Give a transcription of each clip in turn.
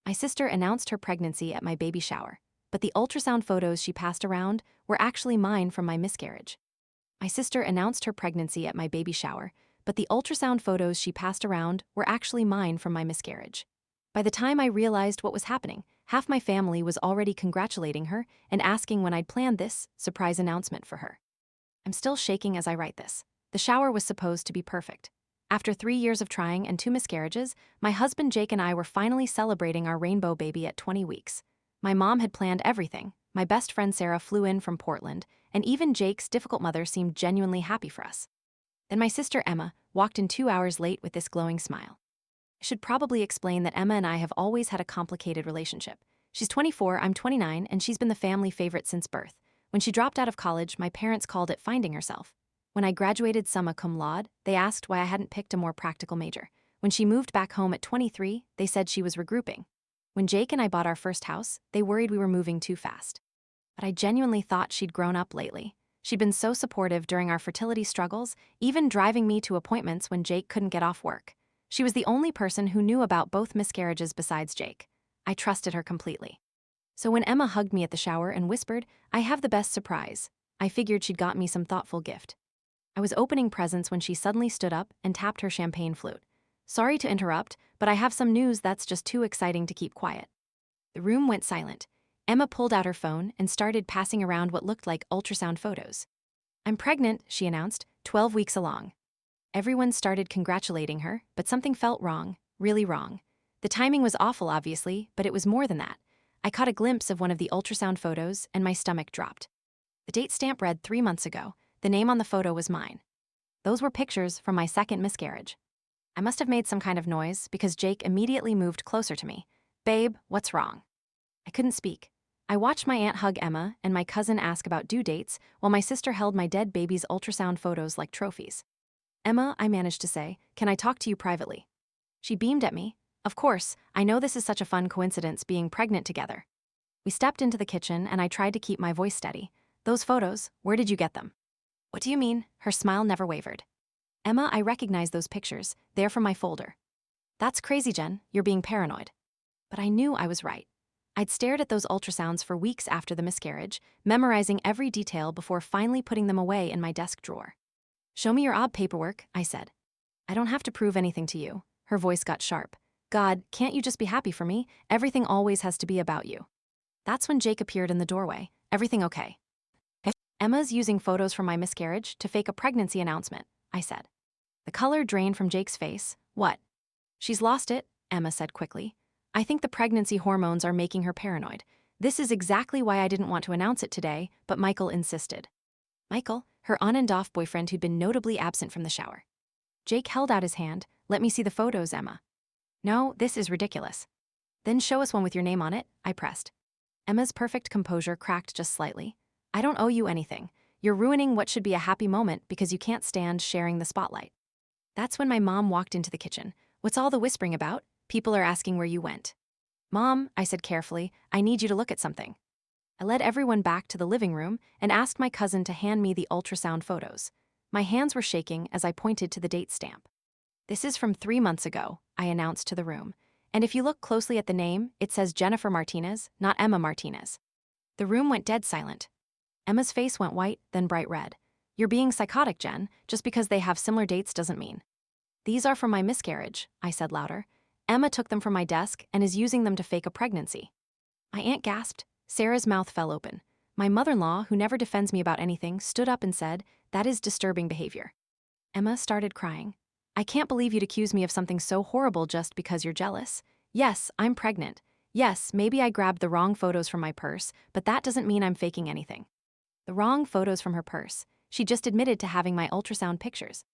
My sister announced her pregnancy at my baby shower, but the ultrasound photos she passed around were actually mine from my miscarriage. My sister announced her pregnancy at my baby shower, but the ultrasound photos she passed around were actually mine from my miscarriage. By the time I realized what was happening, half my family was already congratulating her and asking when I'd planned this surprise announcement for her. I'm still shaking as I write this. The shower was supposed to be perfect. After 3 years of trying and 2 miscarriages, my husband Jake and I were finally celebrating our rainbow baby at 20 weeks. My mom had planned everything. My best friend Sarah flew in from Portland, and even Jake's difficult mother seemed genuinely happy for us. Then my sister Emma walked in 2 hours late with this glowing smile. I should probably explain that Emma and I have always had a complicated relationship. She's 24, I'm 29, and she's been the family favorite since birth. When she dropped out of college, my parents called it finding herself. When I graduated summa cum laude, they asked why I hadn't picked a more practical major. When she moved back home at 23, they said she was regrouping. When Jake and I bought our first house, they worried we were moving too fast. But I genuinely thought she'd grown up lately. She'd been so supportive during our fertility struggles, even driving me to appointments when Jake couldn't get off work. She was the only person who knew about both miscarriages besides Jake. I trusted her completely. So when Emma hugged me at the shower and whispered, "I have the best surprise," I figured she'd got me some thoughtful gift. I was opening presents when she suddenly stood up and tapped her champagne flute. "Sorry to interrupt, but I have some news that's just too exciting to keep quiet." The room went silent. Emma pulled out her phone and started passing around what looked like ultrasound photos. "I'm pregnant," she announced, 12 weeks along. Everyone started congratulating her, but something felt wrong, really wrong. The timing was awful, obviously, but it was more than that. I caught a glimpse of one of the ultrasound photos and my stomach dropped. The date stamp read 3 months ago. The name on the photo was mine. Those were pictures from my second miscarriage. I must have made some kind of noise because Jake immediately moved closer to me. "Babe, what's wrong?" I couldn't speak. I watched my aunt hug Emma and my cousin ask about due dates while my sister held my dead baby's ultrasound photos like trophies. "Emma," I managed to say, "can I talk to you privately?" She beamed at me. "Of course, I know this is such a fun coincidence being pregnant together." We stepped into the kitchen and I tried to keep my voice steady. "Those photos, where did you get them?" "What do you mean?" Her smile never wavered. "Emma, I recognize those pictures. They're from my folder." "That's crazy, Jen. You're being paranoid." But I knew I was right. I'd stared at those ultrasounds for weeks after the miscarriage, memorizing every detail before finally putting them away in my desk drawer. "Show me your OB paperwork," I said. "I don't have to prove anything to you." Her voice got sharp. "God, can't you just be happy for me? Everything always has to be about you." That's when Jake appeared in the doorway. "Everything okay?" "Emma's using photos from my miscarriage to fake a pregnancy announcement," I said. The color drained from Jake's face. "What?" "She's lost it," Emma said quickly. "I think the pregnancy hormones are making her paranoid. This is exactly why I didn't want to announce it today, but Michael insisted." Michael, her on and off boyfriend who'd been notably absent from the shower. Jake held out his hand. "Let me see the photos, Emma." "No, this is ridiculous." "Then show us one with your name on it," I pressed. Emma's perfect composure cracked just slightly. "I don't owe you anything. You're ruining what should be a happy moment because you can't stand sharing the spotlight." That's when my mom walked into the kitchen. "What's all the whispering about? People are asking where you went." "Mom," I said carefully, "I need you to look at something." I led everyone back to the living room and asked my cousin to hand me the ultrasound photos. My hands were shaking as I pointed to the date stamp. "This is from 3 months ago," I announced to the room. "And if you look closely at the name, it says Jennifer Martinez, not Emma Martinez." The room went dead silent. Emma's face went white, then bright red. "You're being psychotic, Jen. Just because they have similar dates doesn't mean." "These are from my miscarriage," I said louder. "Emma took them from my desk and is using them to fake a pregnancy." My aunt gasped. Sarah's mouth fell open. My mother-in-law, who never defends me about anything, stood up and said, "That is disturbing behavior." Emma started crying. "I can't believe you'd accuse me of something so horrible just because you're jealous. Yes, I'm pregnant. Yes, maybe I grabbed the wrong photos from my purse, but that doesn't mean I'm faking anything." The wrong photos from her purse. She just admitted to having my ultrasound pictures.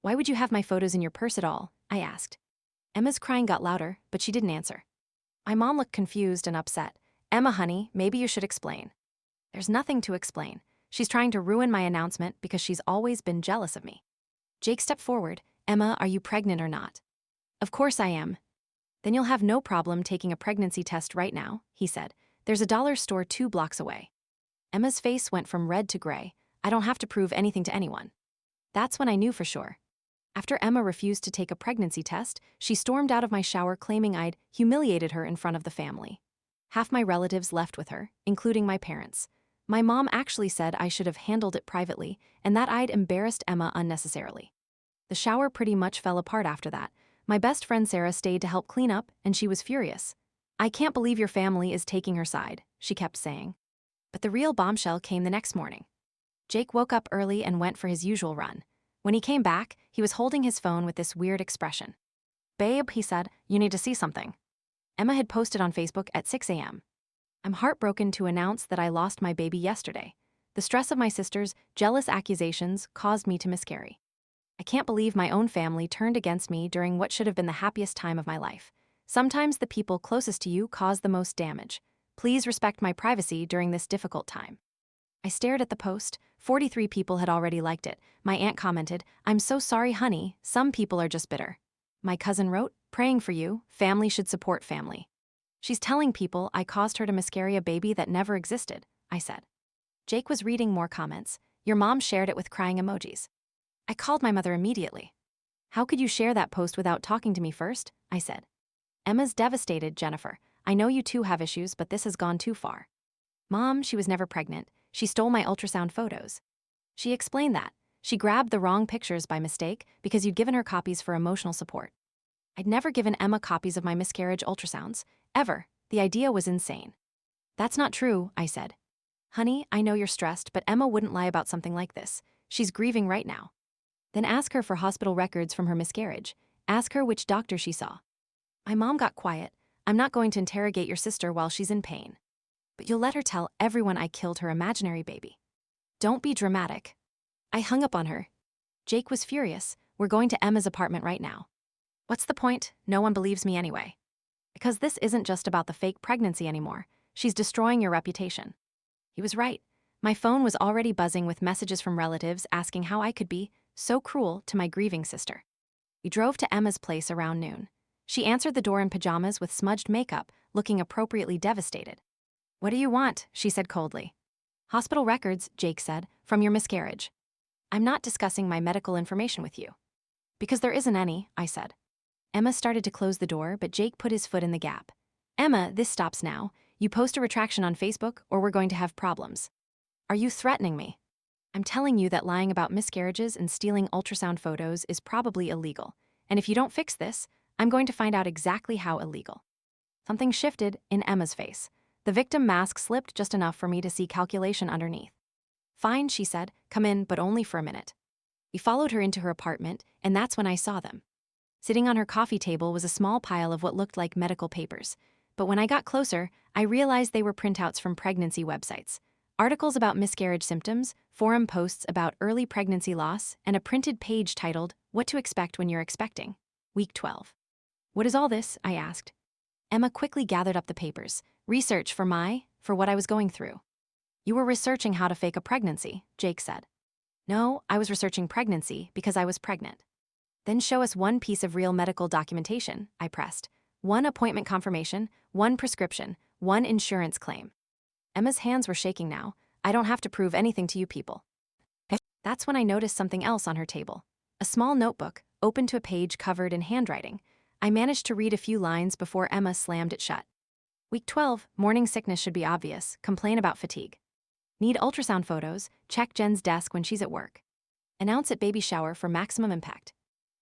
"Why would you have my photos in your purse at all?" I asked. Emma's crying got louder, but she didn't answer. My mom looked confused and upset. "Emma, honey, maybe you should explain." "There's nothing to explain. She's trying to ruin my announcement because she's always been jealous of me." Jake stepped forward. "Emma, are you pregnant or not?" "Of course I am." "Then you'll have no problem taking a pregnancy test right now," he said. "There's a dollar store 2 blocks away." Emma's face went from red to gray. "I don't have to prove anything to anyone." That's when I knew for sure. After Emma refused to take a pregnancy test, she stormed out of my shower claiming I'd humiliated her in front of the family. Half my relatives left with her, including my parents. My mom actually said I should have handled it privately and that I'd embarrassed Emma unnecessarily. The shower pretty much fell apart after that. My best friend Sarah stayed to help clean up, and she was furious. "I can't believe your family is taking her side," she kept saying. But the real bombshell came the next morning. Jake woke up early and went for his usual run. When he came back, he was holding his phone with this weird expression. "Babe," he said, "you need to see something." Emma had posted on Facebook at 6 a.m. "I'm heartbroken to announce that I lost my baby yesterday. The stress of my sister's jealous accusations caused me to miscarry. I can't believe my own family turned against me during what should have been the happiest time of my life. Sometimes the people closest to you cause the most damage. Please respect my privacy during this difficult time." I stared at the post. 43 people had already liked it. My aunt commented, "I'm so sorry, honey. Some people are just bitter." My cousin wrote, "Praying for you. Family should support family." "She's telling people I caused her to miscarry a baby that never existed," I said. Jake was reading more comments. "Your mom shared it with crying emojis." I called my mother immediately. "How could you share that post without talking to me first?" I said. "Emma's devastated, Jennifer. I know you two have issues, but this has gone too far." "Mom, she was never pregnant. She stole my ultrasound photos." She explained that. She grabbed the wrong pictures by mistake because you'd given her copies for emotional support. I'd never given Emma copies of my miscarriage ultrasounds, ever. The idea was insane. "That's not true," I said. "Honey, I know you're stressed, but Emma wouldn't lie about something like this. She's grieving right now." "Then ask her for hospital records from her miscarriage. Ask her which doctor she saw." My mom got quiet. "I'm not going to interrogate your sister while she's in pain. But you'll let her tell everyone I killed her imaginary baby." "Don't be dramatic." I hung up on her. Jake was furious. "We're going to Emma's apartment right now." "What's the point? No one believes me anyway." "Because this isn't just about the fake pregnancy anymore. She's destroying your reputation." He was right. My phone was already buzzing with messages from relatives asking how I could be so cruel to my grieving sister. We drove to Emma's place around noon. She answered the door in pajamas with smudged makeup, looking appropriately devastated. "What do you want?" she said coldly. "Hospital records," Jake said, "from your miscarriage." "I'm not discussing my medical information with you." "Because there isn't any," I said. Emma started to close the door, but Jake put his foot in the gap. "Emma, this stops now. You post a retraction on Facebook, or we're going to have problems." "Are you threatening me?" "I'm telling you that lying about miscarriages and stealing ultrasound photos is probably illegal. And if you don't fix this, I'm going to find out exactly how illegal." Something shifted in Emma's face. The victim mask slipped just enough for me to see calculation underneath. "Fine," she said, "come in, but only for a minute." We followed her into her apartment, and that's when I saw them. Sitting on her coffee table was a small pile of what looked like medical papers. But when I got closer, I realized they were printouts from pregnancy websites. Articles about miscarriage symptoms, forum posts about early pregnancy loss, and a printed page titled, "What to Expect When You're Expecting, Week 12. "What is all this?" I asked. Emma quickly gathered up the papers. "Research for what I was going through." "You were researching how to fake a pregnancy," Jake said. "No, I was researching pregnancy because I was pregnant." "Then show us one piece of real medical documentation," I pressed. "One appointment confirmation, one prescription, one insurance claim." Emma's hands were shaking now. "I don't have to prove anything to you people." That's when I noticed something else on her table. A small notebook, open to a page covered in handwriting. I managed to read a few lines before Emma slammed it shut. "Week 12, morning sickness should be obvious. Complain about fatigue. Need ultrasound photos. Check Jen's desk when she's at work. Announce at baby shower for maximum impact."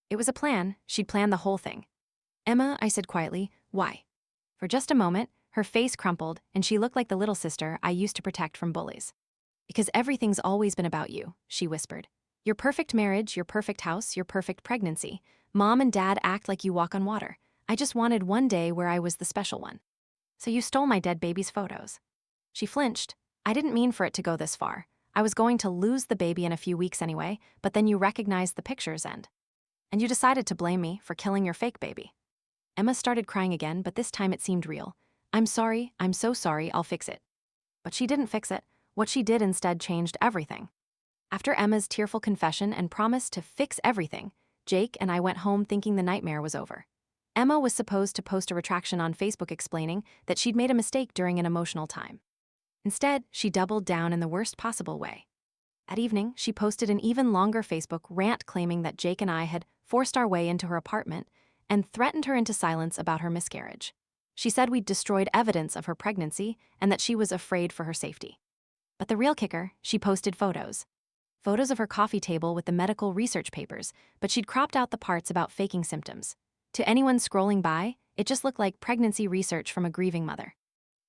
It was a plan. She'd planned the whole thing. "Emma," I said quietly, "why?" For just a moment, her face crumpled, and she looked like the little sister I used to protect from bullies. "Because everything's always been about you," she whispered. "Your perfect marriage, your perfect house, your perfect pregnancy. Mom and Dad act like you walk on water. I just wanted one day where I was the special one. So you stole my dead baby's photos." She flinched. "I didn't mean for it to go this far. I was going to lose the baby in a few weeks anyway, but then you recognized the pictures and you decided to blame me for killing your fake baby." Emma started crying again, but this time it seemed real. "I'm sorry, I'm so sorry, I'll fix it." But she didn't fix it. What she did instead changed everything. After Emma's tearful confession and promise to fix everything, Jake and I went home thinking the nightmare was over. Emma was supposed to post a retraction on Facebook explaining that she'd made a mistake during an emotional time. Instead, she doubled down in the worst possible way. That evening, she posted an even longer Facebook rant claiming that Jake and I had forced our way into her apartment, and threatened her into silence about her miscarriage. She said we'd destroyed evidence of her pregnancy and that she was afraid for her safety. But the real kicker, she posted photos. Photos of her coffee table with the medical research papers, but she'd cropped out the parts about faking symptoms. To anyone scrolling by, it just looked like pregnancy research from a grieving mother.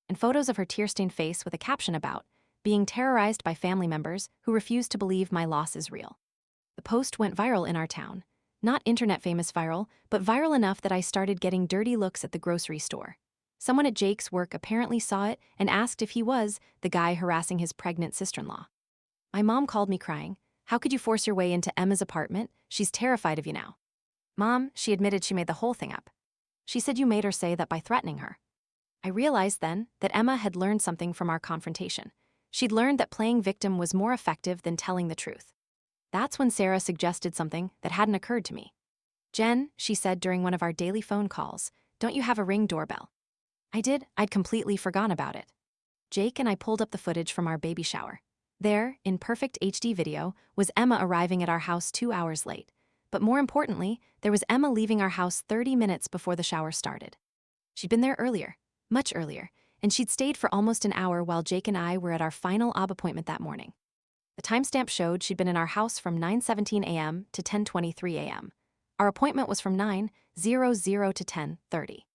And photos of her tear-stained face with a caption about being terrorized by family members who refuse to believe my loss is real. The post went viral in our town. Not internet-famous viral, but viral enough that I started getting dirty looks at the grocery store. Someone at Jake's work apparently saw it and asked if he was the guy harassing his pregnant sister-in-law. My mom called me crying. "How could you force your way into Emma's apartment? She's terrified of you now." "Mom," she admitted she made the whole thing up. "She said you made her say that by threatening her." I realized then that Emma had learned something from our confrontation. She'd learned that playing victim was more effective than telling the truth. That's when Sarah suggested something that hadn't occurred to me. "Jen," she said during one of our daily phone calls, "don't you have a Ring doorbell?" I did. I'd completely forgotten about it. Jake and I pulled up the footage from our baby shower. There, in perfect HD video, was Emma arriving at our house 2 hours late. But more importantly, there was Emma leaving our house 30 minutes before the shower started. She'd been there earlier, much earlier, and she'd stayed for almost an hour while Jake and I were at our final OB appointment that morning. The timestamp showed she'd been in our house from 9:17 a.m. to 10:23 a.m. Our appointment was from 9:00 to 10:30.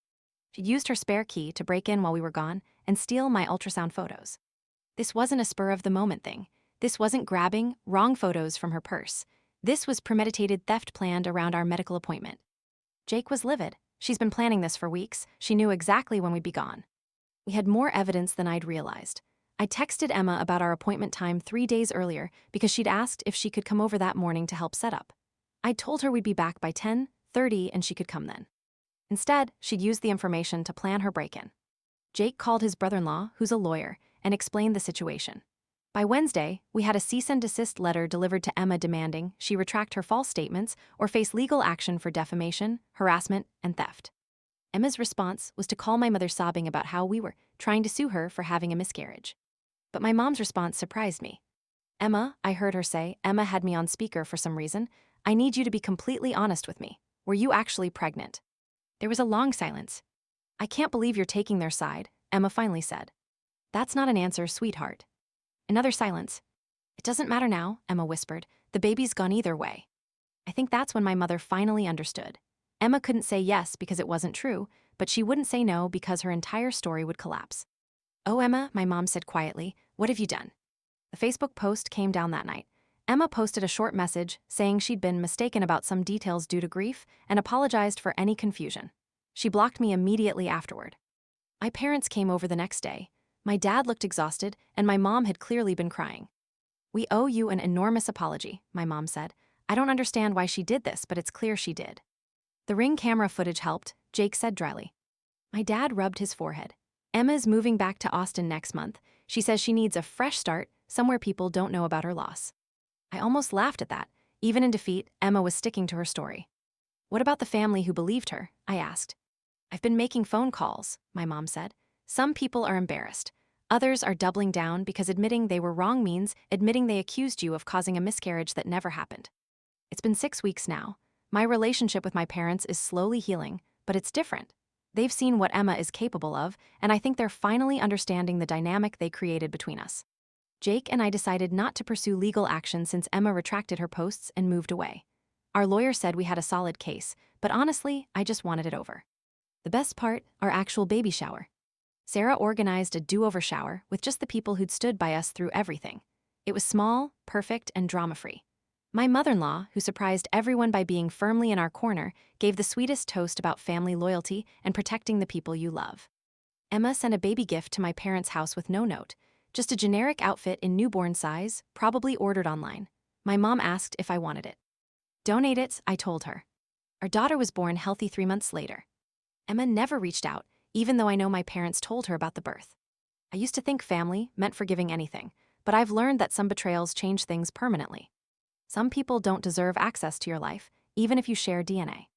She'd used her spare key to break in while we were gone and steal my ultrasound photos. This wasn't a spur-of-the-moment thing. This wasn't grabbing wrong photos from her purse. This was premeditated theft planned around our medical appointment. Jake was livid. She's been planning this for weeks. She knew exactly when we'd be gone. We had more evidence than I'd realized. I texted Emma about our appointment time 3 days earlier because she'd asked if she could come over that morning to help set up. I'd told her we'd be back by 10:30 and she could come then. Instead, she'd used the information to plan her break-in. Jake called his brother-in-law, who's a lawyer, and explained the situation. By Wednesday, we had a cease and desist letter delivered to Emma demanding she retract her false statements or face legal action for defamation, harassment, and theft. Emma's response was to call my mother sobbing about how we were trying to sue her for having a miscarriage. But my mom's response surprised me. "Emma," I heard her say, Emma had me on speaker for some reason, "I need you to be completely honest with me. Were you actually pregnant?" There was a long silence. "I can't believe you're taking their side," Emma finally said. "That's not an answer, sweetheart." Another silence. "It doesn't matter now," Emma whispered. "The baby's gone either way." I think that's when my mother finally understood. Emma couldn't say yes because it wasn't true, but she wouldn't say no because her entire story would collapse. "Oh, Emma," my mom said quietly, "what have you done?" The Facebook post came down that night. Emma posted a short message saying she'd been mistaken about some details due to grief and apologized for any confusion. She blocked me immediately afterward. My parents came over the next day. My dad looked exhausted, and my mom had clearly been crying. "We owe you an enormous apology," my mom said. "I don't understand why she did this, but it's clear she did." "The Ring camera footage helped," Jake said dryly. My dad rubbed his forehead. "Emma's moving back to Austin next month. She says she needs a fresh start, somewhere people don't know about her loss." I almost laughed at that. Even in defeat, Emma was sticking to her story. "What about the family who believed her?" I asked. "I've been making phone calls," my mom said. "Some people are embarrassed. Others are doubling down because admitting they were wrong means admitting they accused you of causing a miscarriage that never happened." It's been 6 weeks now. My relationship with my parents is slowly healing, but it's different. They've seen what Emma is capable of, and I think they're finally understanding the dynamic they created between us. Jake and I decided not to pursue legal action since Emma retracted her posts and moved away. Our lawyer said we had a solid case, but honestly, I just wanted it over. The best part, our actual baby shower. Sarah organized a do-over shower with just the people who'd stood by us through everything. It was small, perfect, and drama-free. My mother-in-law, who surprised everyone by being firmly in our corner, gave the sweetest toast about family loyalty and protecting the people you love. Emma sent a baby gift to my parents' house with no note, just a generic outfit in newborn size, probably ordered online. My mom asked if I wanted it. "Donate it," I told her. Our daughter was born healthy 3 months later. Emma never reached out, even though I know my parents told her about the birth. I used to think family meant forgiving anything, but I've learned that some betrayals change things permanently. Some people don't deserve access to your life, even if you share DNA.